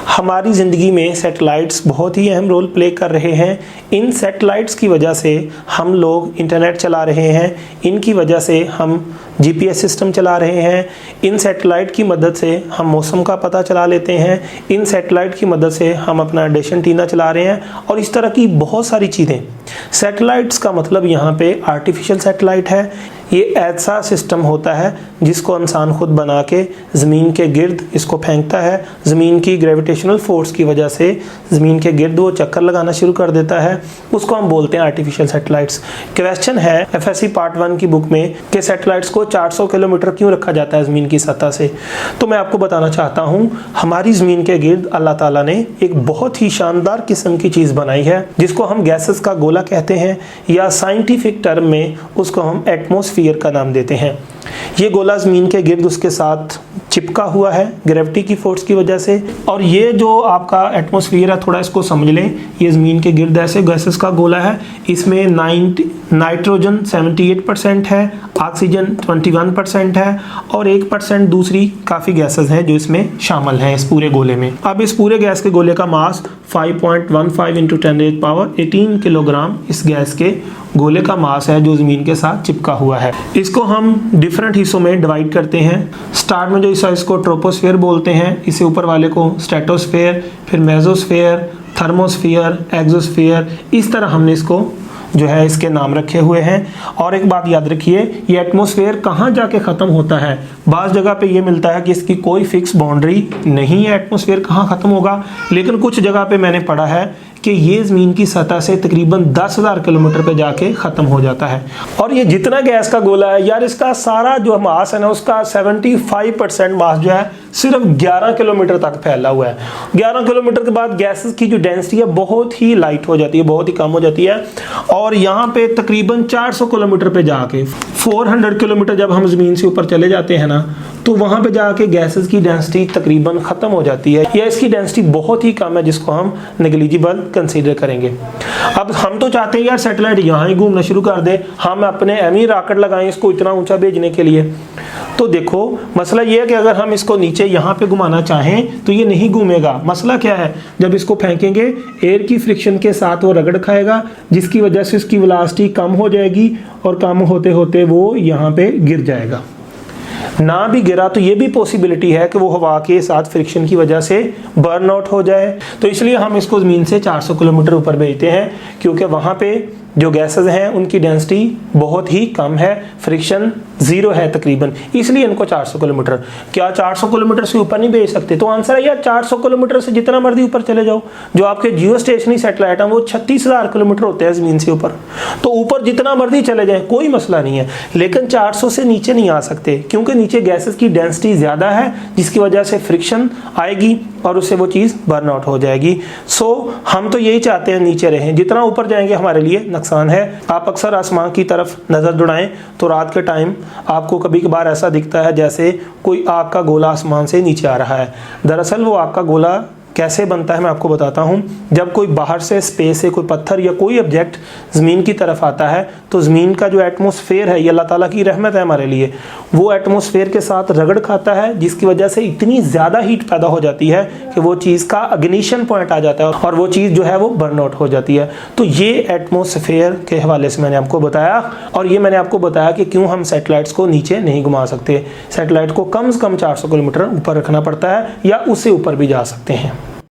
हमारी ज़िंदगी में सैटेलाइट्स बहुत ही अहम रोल प्ले कर रहे हैं। इन सैटेलाइट्स की वजह से हम लोग इंटरनेट चला रहे हैं, इनकी वजह से हम जीपीएस सिस्टम चला रहे हैं, इन सैटेलाइट की मदद से हम मौसम का पता चला लेते हैं, इन सैटेलाइट की मदद से हम अपना डिश एंटीना चला रहे हैं और इस तरह की बहुत सारी चीज़ें। सैटेलाइट्स का मतलब यहाँ पे आर्टिफिशियल सैटेलाइट है। ये ऐसा सिस्टम होता है जिसको इंसान खुद बना के ज़मीन के गिर्द इसको फेंकता है। ज़मीन की ग्रेविटेशनल फोर्स की वजह से ज़मीन के गिर्द वो चक्कर लगाना शुरू कर देता है, उसको हम बोलते हैं आर्टिफिशियल सैटेलाइट्स। क्वेश्चन है एफएससी पार्ट 1 की बुक में कि सैटेलाइट्स को 400 किलोमीटर क्यों रखा जाता है ज़मीन की सतह से। तो मैं आपको बताना चाहता हूँ, हमारी ज़मीन के गिर्द अल्लाह ताला ने एक बहुत ही शानदार किस्म की चीज़ बनाई है जिसको हम गैसेस का गोला कहते हैं, या साइंटिफिक टर्म में उसको हम एटमॉस्फेयर का नाम देते हैं। ये गोला ज़मीन के गिर्द उसके साथ चिपका हुआ है ग्रेविटी की फोर्स की वजह से। और ये जो आपका एटमॉस्फेयर है, थोड़ा इसको समझ लें, ये ज़मीन के गिर्द ऐसे गैसेस का गोला है। इसमें नाइट्रोजन 78% है, ऑक्सीजन 21% है और 1% दूसरी काफ़ी गैसेस हैं जो इसमें शामिल हैं इस पूरे गोले में। अब इस पूरे गैस के गोले का मास 5.15 × 10⁻18 किलोग्राम इस गैस के गोले का मास है जो ज़मीन के साथ चिपका हुआ है। इसको हम डिफरेंट हिस्सों में डिवाइड करते हैं। स्टार्ट में जो इसको ट्रोपोस्फेयर बोलते हैं, इससे ऊपर वाले को स्ट्रेटोस्फेयर, फिर मेसोस्फेयर, थर्मोस्फेयर, एक्सोस्फेयर, इस तरह हमने इसको जो है इसके नाम रखे हुए हैं। और एक बात याद रखिए, ये एटमॉस्फेयर कहाँ जाके ख़त्म होता है। बाज़ जगह पे ये मिलता है कि इसकी कोई फिक्स बाउंड्री नहीं है, एटमॉस्फेयर कहाँ ख़त्म होगा, लेकिन कुछ जगह पे मैंने पढ़ा है कि ये ज़मीन की सतह से तकरीबन 10,000 किलोमीटर पे जाके ख़त्म हो जाता है। और ये जितना गैस का गोला है यार, इसका सारा जो मास है ना, उसका 75% मास जो है सिर्फ 11 किलोमीटर तक फैला हुआ है। 11 किलोमीटर के बाद गैसेस की जो डेंसिटी है बहुत ही लाइट हो जाती है, बहुत ही कम हो जाती है। और यहाँ पे तकरीबन 400 किलोमीटर पे जाके 400 किलोमीटर जब हम ज़मीन से ऊपर चले जाते हैं ना, तो वहाँ पे जाके गैसेस की डेंसिटी तकरीबन ख़त्म हो जाती है, या इसकी डेंसिटी बहुत ही कम है जिसको हम नेग्लिजिबल कंसीडर करेंगे। अब हम तो चाहते हैं यार सैटेलाइट यहाँ ही घूमना शुरू कर दे, हम अपने एमी रॉकेट लगाएं इसको इतना ऊंचा भेजने के लिए। तो देखो मसला ये है कि अगर हम इसको नीचे यहाँ पे घुमाना चाहें तो ये नहीं घूमेगा। मसला क्या है, जब इसको फेंकेंगे एयर की फ्रिक्शन के साथ वो रगड़ खाएगा, जिसकी वजह से उसकी वेलोसिटी कम हो जाएगी और कम होते होते वो यहाँ पे गिर जाएगा। ना भी गिरा तो ये भी पॉसिबिलिटी है कि वो हवा के साथ फ्रिक्शन की वजह से बर्न आउट हो जाए। तो इसलिए हम इसको ज़मीन से 400 किलोमीटर ऊपर भेजते हैं, क्योंकि वहाँ पे जो गैसेस हैं उनकी डेंसिटी बहुत ही कम है, फ्रिक्शन 0 है तकरीबन, इसलिए इनको 400 किलोमीटर। क्या 400 किलोमीटर से ऊपर नहीं भेज सकते? तो आंसर है यार 400 किलोमीटर से जितना मर्जी ऊपर चले जाओ। जो आपके जियो स्टेशनरी सैटेलाइट हैं वो 36,000 किलोमीटर होते हैं ज़मीन से ऊपर, तो ऊपर जितना मर्जी चले जाएं कोई मसला नहीं है, लेकिन 400 से नीचे नहीं आ सकते, क्योंकि नीचे गैसेस की डेंसिटी ज़्यादा है, जिसकी वजह से फ्रिक्शन आएगी और उससे वो चीज़ बर्न आउट हो जाएगी। सो हम तो यही चाहते हैं नीचे रहें, जितना ऊपर जाएंगे हमारे लिए नुकसान है। आप अक्सर आसमान की तरफ नज़र दौड़ाएं तो रात के टाइम आपको कभी कभार ऐसा दिखता है जैसे कोई आग का गोला आसमान से नीचे आ रहा है। दरअसल वो आग का गोला कैसे बनता है मैं आपको बताता हूँ। जब कोई बाहर से स्पेस से कोई पत्थर या कोई ऑब्जेक्ट ज़मीन की तरफ आता है तो ज़मीन का जो एटमॉस्फेयर है, ये अल्लाह ताला की रहमत है हमारे लिए, वो एटमॉस्फेयर के साथ रगड़ खाता है, जिसकी वजह से इतनी ज़्यादा हीट पैदा हो जाती है कि वो चीज़ का इग्निशन पॉइंट आ जाता है और वो चीज़ जो है वो बर्न आउट हो जाती है। तो ये एटमॉस्फेयर के हवाले से मैंने आपको बताया, और ये मैंने आपको बताया कि क्यों हम सैटेलाइट्स को नीचे नहीं घुमा सकते। सैटेलाइट को कम से कम 400 किलोमीटर ऊपर रखना पड़ता है, या उससे ऊपर भी जा सकते हैं।